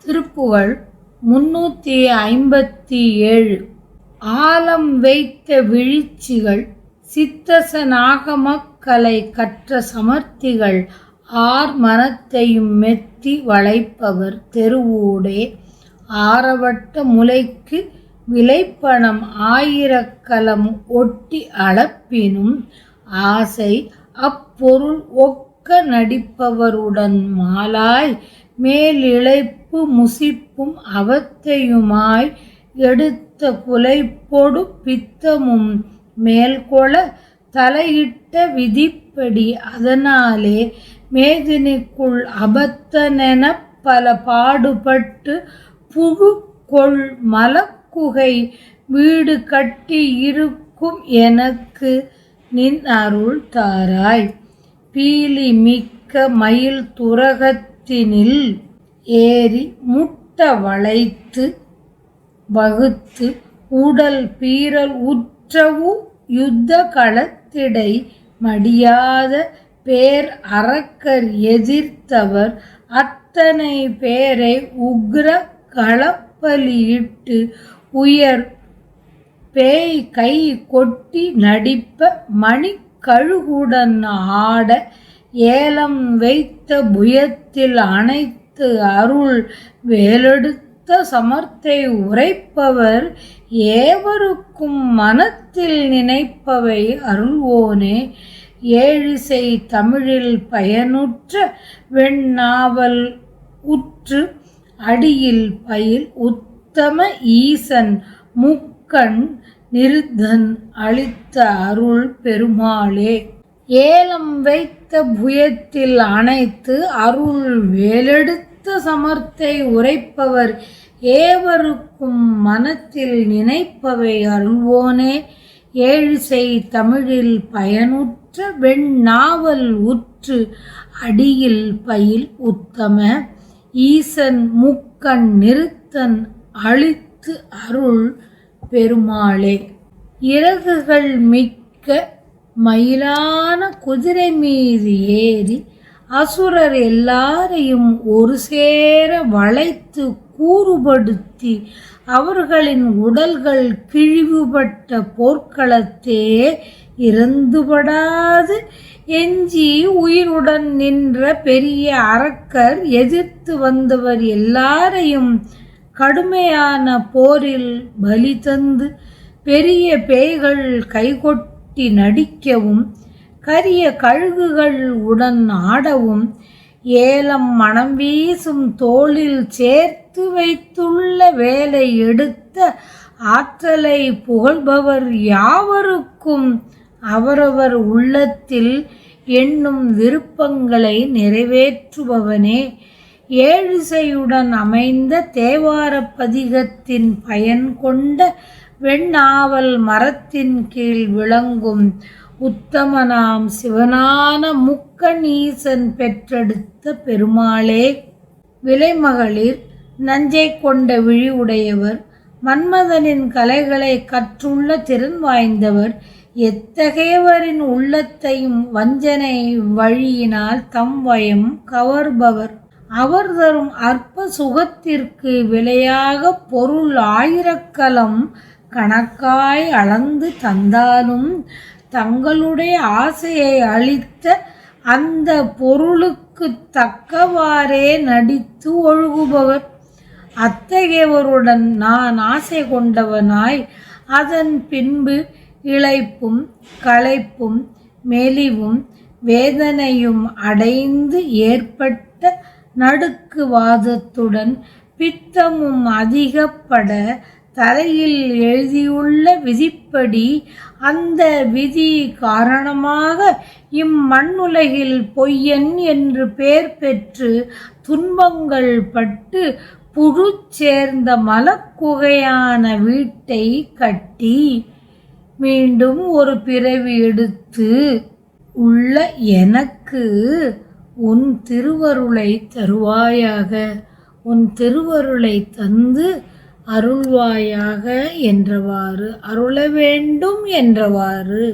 திருப்புகழ் 357. ஆலம் வைத்த விழிச்சிகள் சித்தசனாகமக்கலை கற்ற சமர்த்திகள் ஆர் மனத்தையும் மெத்தி வளைப்பவர் தெருவூடே ஆரவட்ட முலைக்கு விலைப்பணம் 1000 கலம் ஒட்டி அளப்பினும் ஆசை அப்பொருள் ஒக்க நடிப்பவருடன் மாலாய் மேலிழைப்பு முசிப்பும் அவத்தையுமாய் எடுத்த குலைப்பொடு பித்தமும் மேல்கொள தலையிட்ட விதிப்படி அதனாலே மேதினிக்குள் அபத்தனெனப் பல பாடுபட்டு புழுக்கொள் மலக்குகை வீடு கட்டி இருக்கும் எனக்கு நின் அருள் தாராய். பீலி மிக்க மயில் துரகத்தினில் ஏறி முட்ட வளைத்து வகுத்து உடல் பீறல் உற்றவு யுத்த களத்திடை மடியாத பேர் அரக்கர் எதிர்த்தவர் அத்தனை பேரை உக்ர களப்பலியிட்டு உயர் பேய் கை கொட்டி நடிப்ப மணிக்கழுகுடன் ஆட ஏலம் வைத்த புயத்தில் அனைத்து அருள் வேலெடுத்த சமர்த்தை உரைப்பவர் ஏவருக்கும் மனத்தில் நினைப்பவை அருள்வோனே. ஏழிசை தமிழில் பயனுற்ற வெண்ணாவல் உற்று அடியில் பயில் உத்தம ஈசன் முக்கண் நிருத்தன் அளித்த அருள் பெருமாளே. ஏலம் வைத்த புயத்தில் அனைத்து அருள் வேலெடுத்த சமர்த்தை உரைப்பவர் ஏவருக்கும் மனத்தில் நினைப்பவை அருள்வோனே. ஏழிசை தமிழில் பயனுற்ற வெண்ணாவல் உற்று அடியில் பயில் உத்தம ஈசன் முக்கண் நிருத்தன் அளித்து அருள் பெருமாளே. இறகுகள் மிக்க மயிலான குதிரை மீது ஏறி அசுரர் எல்லாரையும் ஒரு சேர வளைத்து கூறுபடுத்தி அவர்களின் உடல்கள் கிழிவுபட்ட போர்க்களத்தே இறந்துபடாது எஞ்சி உயிருடன் நின்ற பெரிய அரக்கர் எதிர்த்து வந்தவர் எல்லாரையும் கடுமையான போரில் பலி தந்து பெரிய பேய்கள் கைகொட்டி நடிக்கவும் கரிய கழுகுகள் உடன் ஆடவும் ஏலம் மனம் வீசும் தோளில் சேர்த்து வைத்துள்ள வேலை எடுத்த ஆற்றலை புகழ்பவர் யாவருக்கும் அவரவர் உள்ளத்தில் எண்ணும் விருப்பங்களை நிறைவேற்றுபவனே. ஏழிசையுடன் அமைந்த தேவார பதிகத்தின் பயன் கொண்ட வெண்ணாவல் மரத்தின் கீழ் விளங்கும் உத்தமனாம் சிவனான முக்கணீசன் பெற்றெடுத்த பெருமாளே. விலைமகளிர் நஞ்சை கொண்ட விழி உடையவர் மன்மதனின் கலைகளை கற்றுள்ள திறன் வாய்ந்தவர் எத்தகையவரின் உள்ளத்தையும் வஞ்சனை வழியினால் தம் வயம் கவர்பவர் அவர் தரும் அற்ப சுகத்திற்கு விலையாக பொருள் 1000 கலம் கணக்காய் அளந்து தந்தாலும் தங்களுடைய ஆசையை அளித்த அந்த பொருளுக்கு தக்கவாறே நடித்து ஒழுகுபவர் அத்தகையவருடன் நான் ஆசை கொண்டவனாய் அதன் பின்பு இளைப்பும் களைப்பும் மெலிவும் வேதனையும் அடைந்து ஏற்பட்ட நடுக்குவாதத்துடன் பித்தமும் அதிகப்பட தலையில் எழுதியுள்ள விதிப்படி அந்த விதி காரணமாக இம்மண்ணுலகில் பொய்யன் என்று பெயர் பெற்று துன்பங்கள் பட்டு புழு சேர்ந்த மலக்குகையான வீட்டை கட்டி மீண்டும் ஒரு பிறவி எடுத்து உள்ள எனக்கு உன் திருவருளை தருவாயாக. உன் திருவருளை தந்து அருள்வாயாக என்றவாறு அருள வேண்டும் என்றவாறு